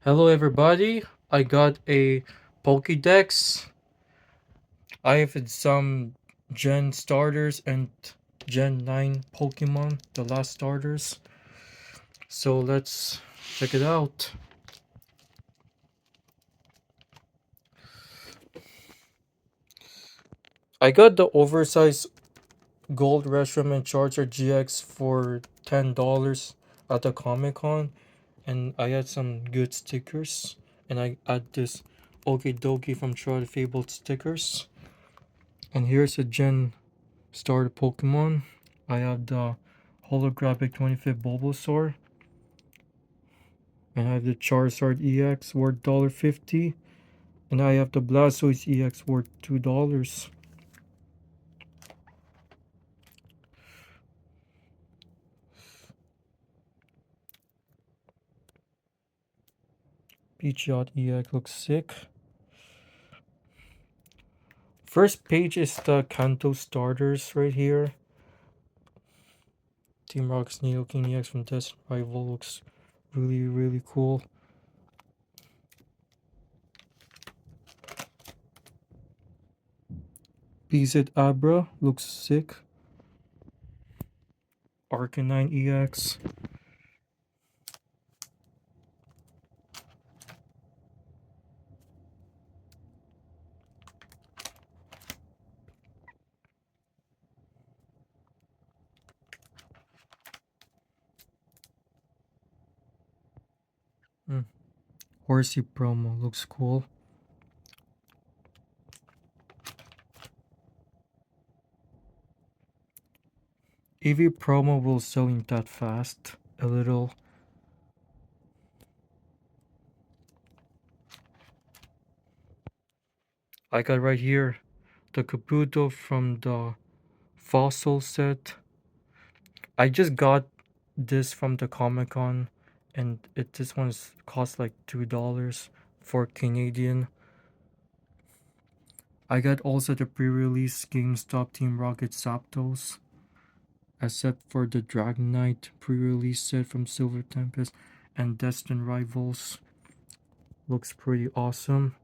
Hello everybody, I got a Pokédex. I have some Gen starters and Gen 9 Pokemon, the last starters. So let's check it out. I got the oversized Gold Reshiram and Charger GX for $10 at the Comic Con, and I had some good stickers. And I add this Okidoki from Charlie Fabled stickers. And here's a Gen starter Pokemon. I have the holographic 25th Bulbasaur. And I have the Charizard EX worth $1.50. And I have the Blastoise EX worth $2. Pidgeot EX looks sick. First page is the Kanto starters right here. Team Rocket's Nidoking EX from Destined Rival looks really cool. BZ Abra looks sick. Arcanine EX. Horsey promo looks cool. EV promo will selling that fast a little. I got right here the Kabuto from the fossil set. I just got this from the Comic Con, and this one's cost like $2 for Canadian. I got also the pre-release GameStop Team Rocket Zapdos, except for the Dragonite pre-release set from Silver Tempest and Destined Rivals. Looks pretty awesome.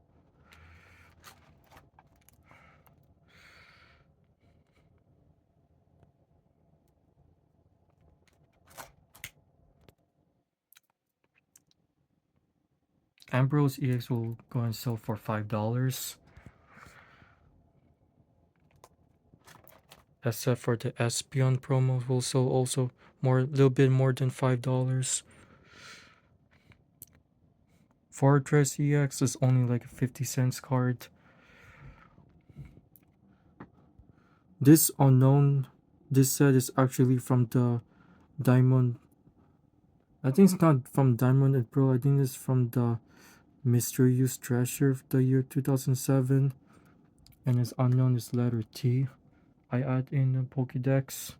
Ambrose EX will go and sell for $5. Except for the Espion promo will sell also more, little bit more than $5. Fortress EX is only like a 50 cents card. This unknown, this set is actually from the Diamond. I think it's not from Diamond and Pearl. I think it's from the Mysterious Treasure of the year 2007, and its unknown is letter T. I add in a Pokédex.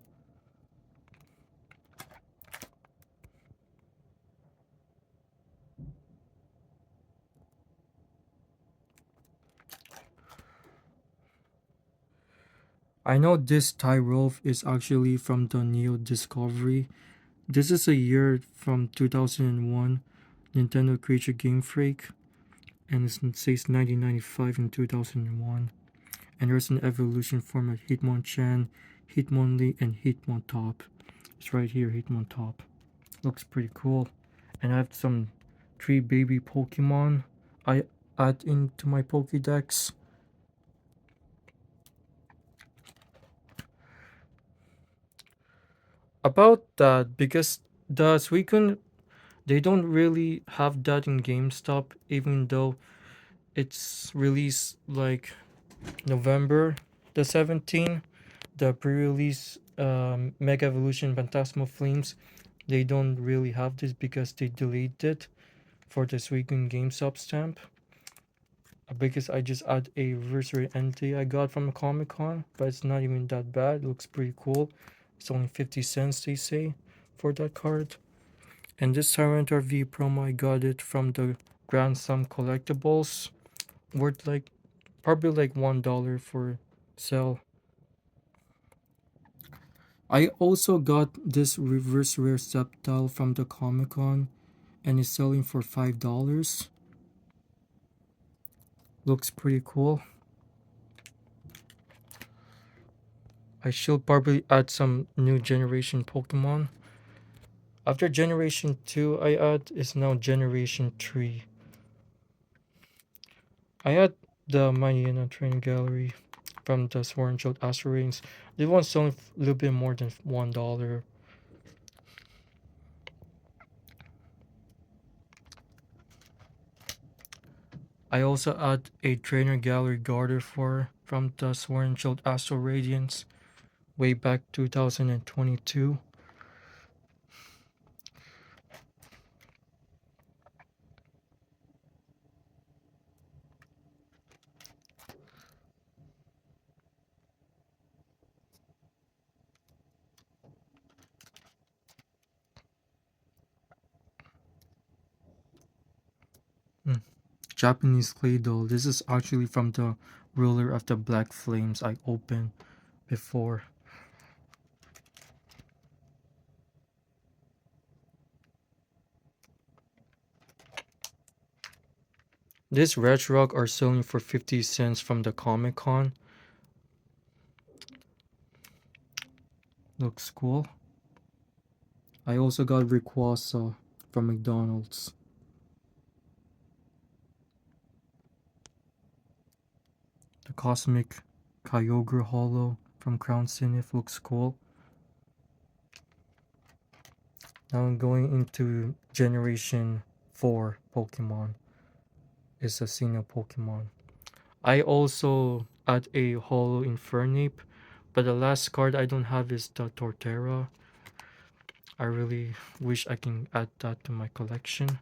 I know this Tyrolf is actually from the Neo Discovery. This is a year from 2001 Nintendo Creature Game Freak, and it says 1995 and 2001. And there's an evolution form of Hitmonchan, Hitmonlee, and Hitmontop. It's right here, Hitmontop. Looks pretty cool. And I have some 3 baby Pokemon I add into my Pokédex. About that, because the Suicune, they don't really have that in GameStop, even though it's released like November the 17th. The pre-release Mega Evolution Phantasmal Flames, they don't really have this because they delayed it for the Suicune GameStop stamp. Because I just add a anniversary entry I got from a Comic Con, but it's not even that bad. It looks pretty cool. It's only 50 cents, they say, for that card. And this Tyranitar V promo, I got it from the Grand Sum Collectibles, worth like probably like $1 for sale. I also got this reverse rare Sceptile from the Comic Con, and it's selling for $5. Looks pretty cool. I should probably add some new generation Pokemon. After generation 2 I add is now generation 3. I add the Mayena training gallery from the Sworn Jolt Astro Rings. This one's selling a little bit more than $1. I also add a trainer gallery Garter for from the Sworn Jolt Astro Radiance way back 2022. Hmm. Japanese clay doll. This is actually from the ruler of the Black Flames I opened before. This Retrog are selling for 50 cents from the Comic Con. Looks cool. I also got Rayquaza from McDonald's. The Cosmic Kyogre Holo from Crown Sinnoh looks cool. Now I'm going into Generation 4 Pokemon. It's a Sinnoh Pokemon. I also add a Holo Infernape, but the last card I don't have is the Torterra. I really wish I can add that to my collection.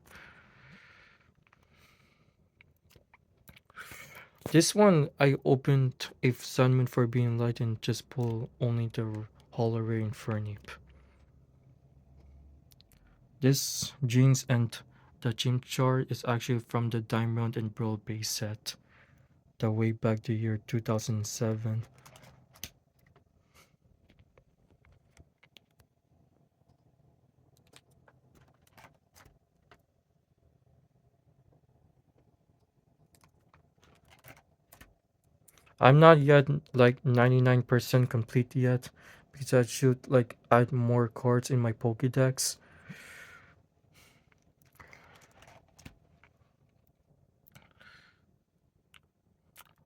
This one I opened a Sunmoon for being light and just pull only the Holo Rare Infernape. This Jeans and the Chimchar is actually from the Diamond and Pearl base set, the way back the year 2007. I'm not yet like 99% complete yet because I should like add more cards in my Pokédex.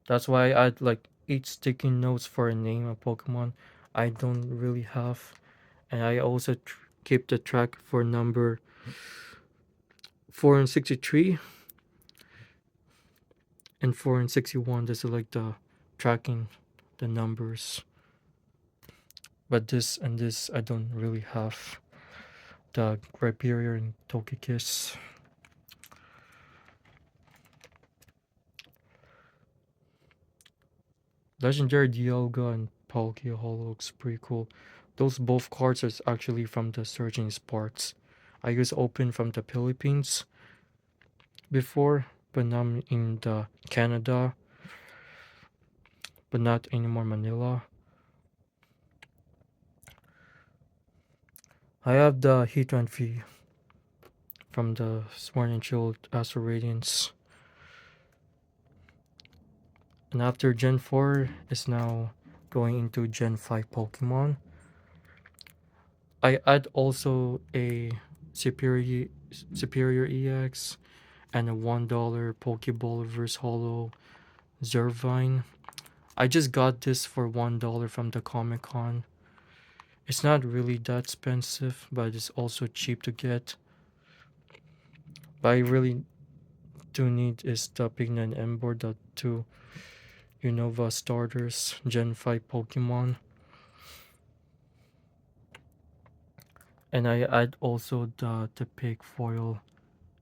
That's why I add like 8 sticky notes for a name of Pokemon I don't really have. And I also keep the track for number 463 and 461. This is like the tracking the numbers. But this and this I don't really have. The Rhyperior and Togekiss. Legendary Dialga and Palkia Holo looks pretty cool. Those both cards are actually from the Surging Sparks. I used open from the Philippines before, but now I'm in the Canada, but not anymore Manila. I have the Heatran V from the Sworn and Shield Astro Radiance. And after Gen 4 is now going into Gen 5 Pokemon. I add also a Superior EX and a $1 Pokeball Reverse Holo Zervine. I just got this for $1 from the Comic Con. It's not really that expensive, but it's also cheap to get. But I really do need is the Pigna and Ember, the two Unova starters, Gen 5 Pokemon. And I add also the Pig Foil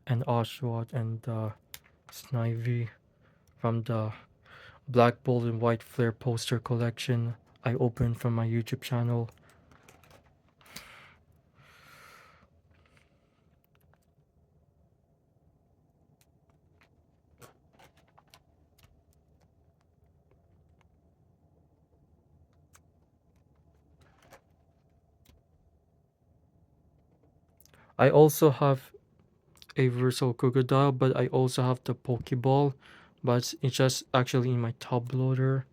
and Oshawott and the Snivy from the Black Bolt and White Flare poster collection I opened from my YouTube channel. I also have a Versal Crocodile, but I also have the Pokeball, but it's just actually in my top loader.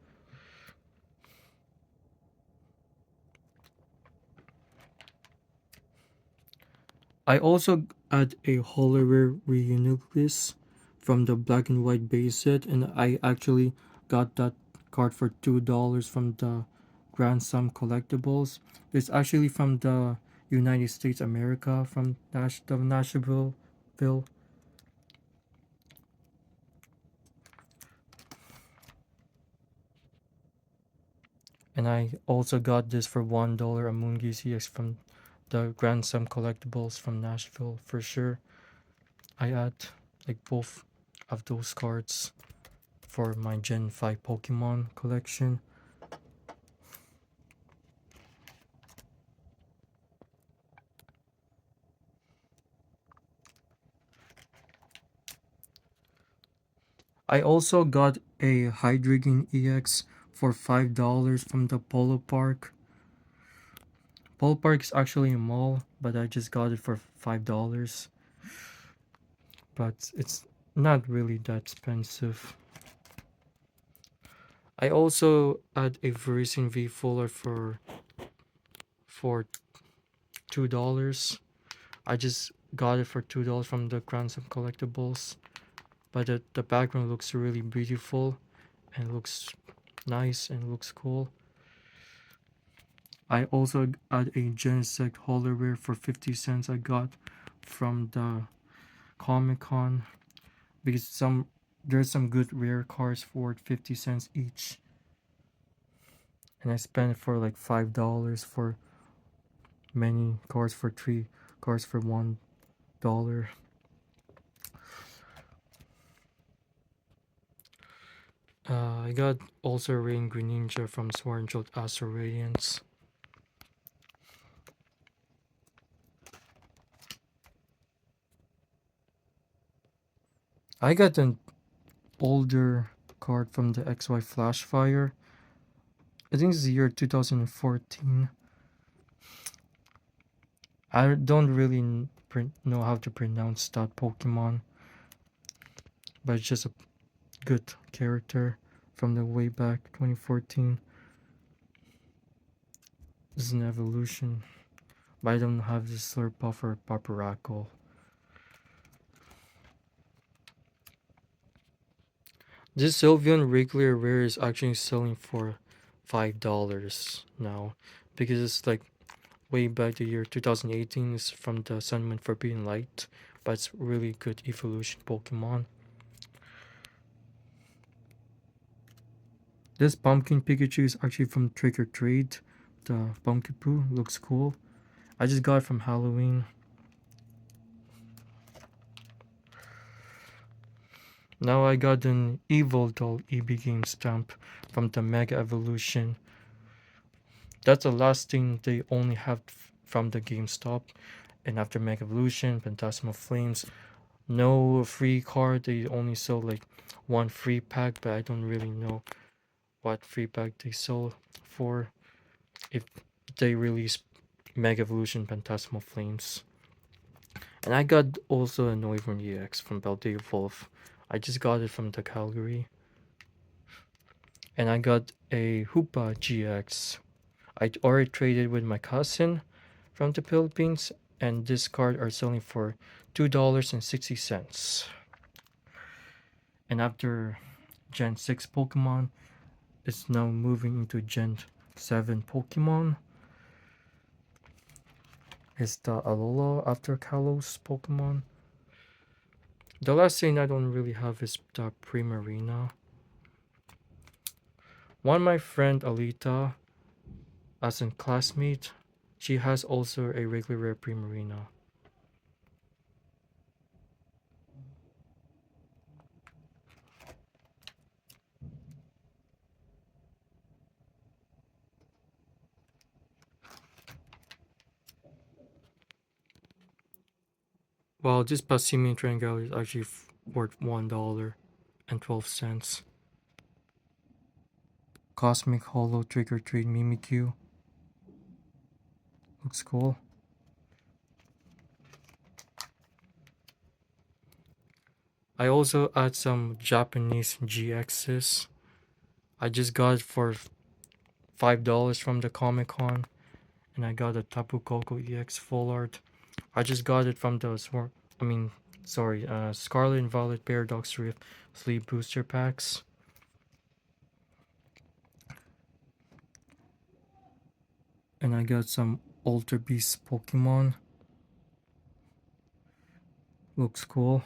I also add a Hollower Reuniculus from the black and white base set, and I actually got that card for $2 from the Grand Sum Collectibles. It's actually from the United States America, from the Nashville. And I also got this for $1 a Moongeese EX from the Grand Sum Collectibles from Nashville for sure. I add like both of those cards for my Gen 5 Pokemon collection. I also got a Hydreigon EX for $5 from the Polo Park. Polo Park is actually a mall, but I just got it for $5. But it's not really that expensive. I also had a Verizon V Fuller for $2. I just got it for $2 from the Grand Slam Collectibles. But the background looks really beautiful and looks nice and looks cool. I also had a Genesect Holderware for 50 cents I got from the Comic Con because there's some good rare cards for 50 cents each. And I spent for like $5 for many cards for 3 cards for $1. I got also Rain Greninja from Sworn Jolt Astro Radiance. I got an older card from the XY Flashfire. I think it's the year 2014. I don't really know how to pronounce that Pokemon, but it's just a good character from the way back 2014. This is an evolution, but I don't have this Slurpuff or Paparackle. This Sylveon regular rare is actually selling for $5 now because it's like way back the year 2018 is from the Sun Moon Forbidden Light, but it's really good evolution Pokemon. This Pumpkin Pikachu is actually from Trick or Treat. The Pumpkin Poo looks cool. I just got it from Halloween. Now I got an Evil Doll EB Game stamp from the Mega Evolution. That's the last thing they only have from the GameStop. And after Mega Evolution, Phantasmal Flames, no free card. They only sell like one free pack, but I don't really know what free pack they sell for if they release Mega Evolution Phantasmal Flames. And I got also a Noivern EX from Paldea Wolf. I just got it from the Calgary. And I got a Hoopa GX. I already traded with my cousin from the Philippines, and this card are selling for $2.60. And after Gen 6 Pokemon, it's now moving into Gen 7 Pokemon. It's the Alola after Kalos Pokemon. The last thing I don't really have is the Primarina. One my friend Alita, as a classmate, she has also a regular rare Primarina. While this Passimian Triangle is actually worth $1.12. Cosmic Holo Trick or Treat Mimikyu. Looks cool. I also add some Japanese GXs. I just got it for $5 from the Comic Con, and I got a Tapu Koko EX full art. I just got it from the I mean, sorry, Scarlet and Violet Paradox Rift 3 booster packs. And I got some Ultra Beast Pokemon. Looks cool.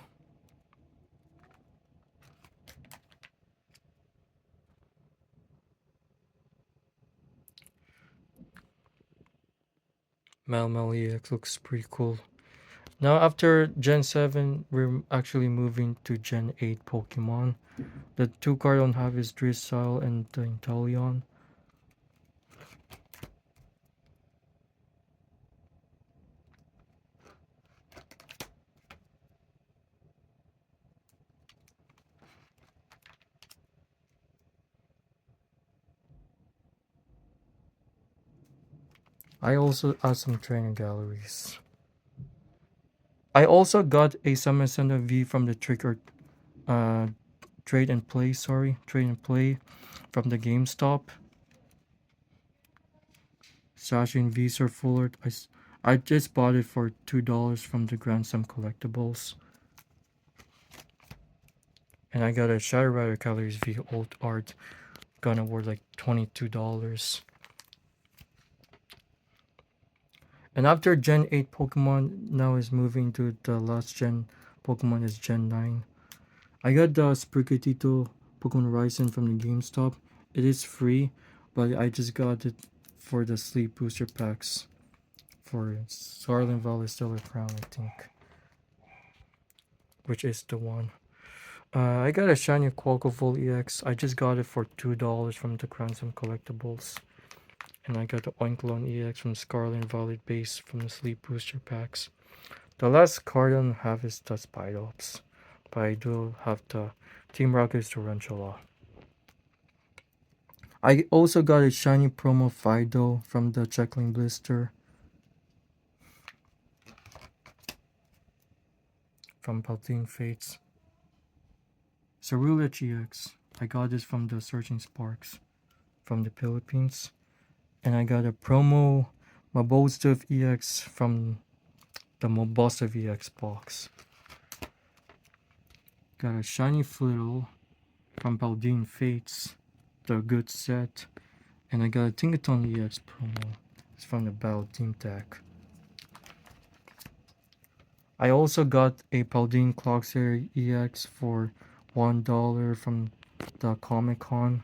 Melmel EX looks pretty cool. Now after Gen 7, we're actually moving to Gen 8 Pokemon. The two card I don't have is Drizzile and the Inteleon. I also add some training galleries. I also got a Summon Center V from the uh, trade and play from the GameStop. Sashi and Visa full art. I just bought it for $2 from the Grand Sum Collectibles. And I got a Shadow Rider Calories V old art. Gonna worth like $22. And after Gen 8 Pokemon now is moving to the last gen Pokemon is Gen 9. I got the Sprigatito Pokemon Horizon from the GameStop. It is free, but I just got it for the sleep booster packs for Scarlet Valley Stellar Crown, I think. Which is the one. I got a shiny Quacklevolt EX. I just got it for $2 from the Cranston Collectibles. And I got the Oinkologne EX from Scarlet Valley base from the Sleep Booster packs. The last card I don't have is the Spidops, but I do have the Team Rocket's Tarantula. I also got a shiny promo Fido from the Checkling Blister from Palpatine Fates. Cerulea GX. I got this from the Searching Sparks from the Philippines. And I got a promo Mabostov EX from the Mabostov EX box. Got a shiny Flittle from Paldean Fates, the good set. And I got a Tinkaton EX promo. It's from the Battle Team deck. I also got a Paldean Clockseer EX for $1 from the Comic Con.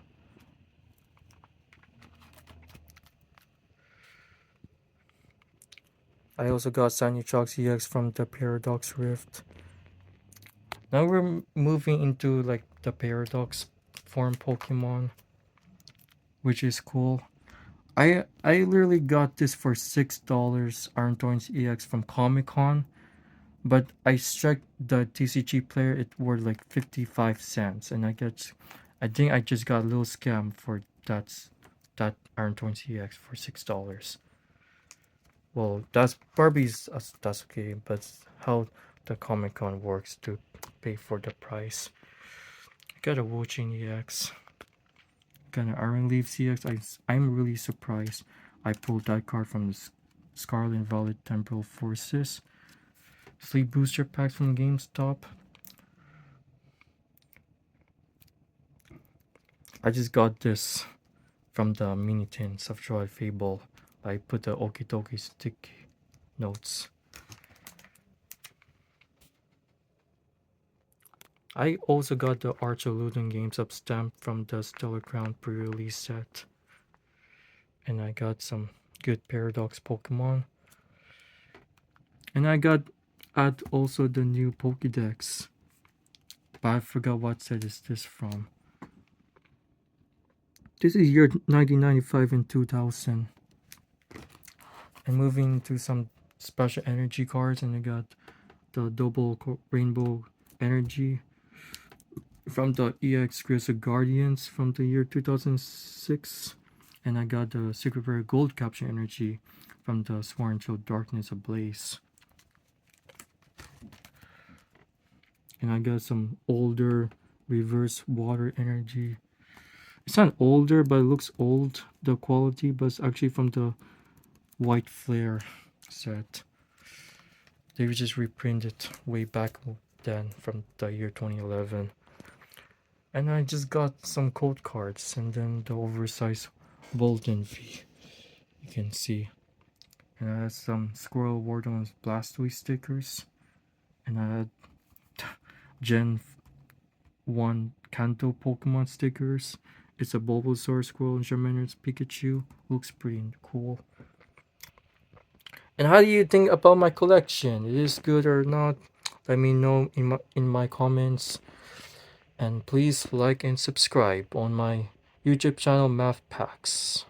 I also got Sanyuchox EX from the Paradox Rift. Now we're moving into like the Paradox form Pokemon, which is cool. I literally got this for $6 Iron Thorns EX from Comic Con, but I checked the TCG player, it worth like 55 cents, and I think I just got a little scam for that Iron Thorns EX for $6. Well, that's okay, but how the Comic Con works to pay for the price. I got a Wuching EX. Got an Iron Leaf CX. I'm really surprised I pulled that card from the Scarlet Violet Temporal Forces. Sleep booster packs from GameStop. I just got this from the mini tins of Joy Fable. I put the Okitoki sticky notes. I also got the Archoluden Games Up stamp from the Stellar Crown pre-release set. And I got some good Paradox Pokemon. And I got also the new Pokédex. But I forgot what set is this from. This is year 1995 and 2000. And moving to some special energy cards, and I got the double rainbow energy from the EX Grizzly Guardians from the year 2006. And I got the Secret Rare Gold Capture Energy from the Sworn Chill Darkness Ablaze. And I got some older reverse water energy. It's not older, but it looks old, the quality, but it's actually from the White Flare set. They just reprinted way back then from the year 2011. And I just got some code cards and then the oversized Bolden V. You can see. And I had some Squirrel Warden Blastoise stickers. And I had Gen 1 Kanto Pokemon stickers. It's a Bulbasaur, Squirrel, and Charmander's Pikachu. Looks pretty cool. And how do you think about my collection? Is it good or not? Let me know in my comments. And please like and subscribe on my YouTube channel Math Packs.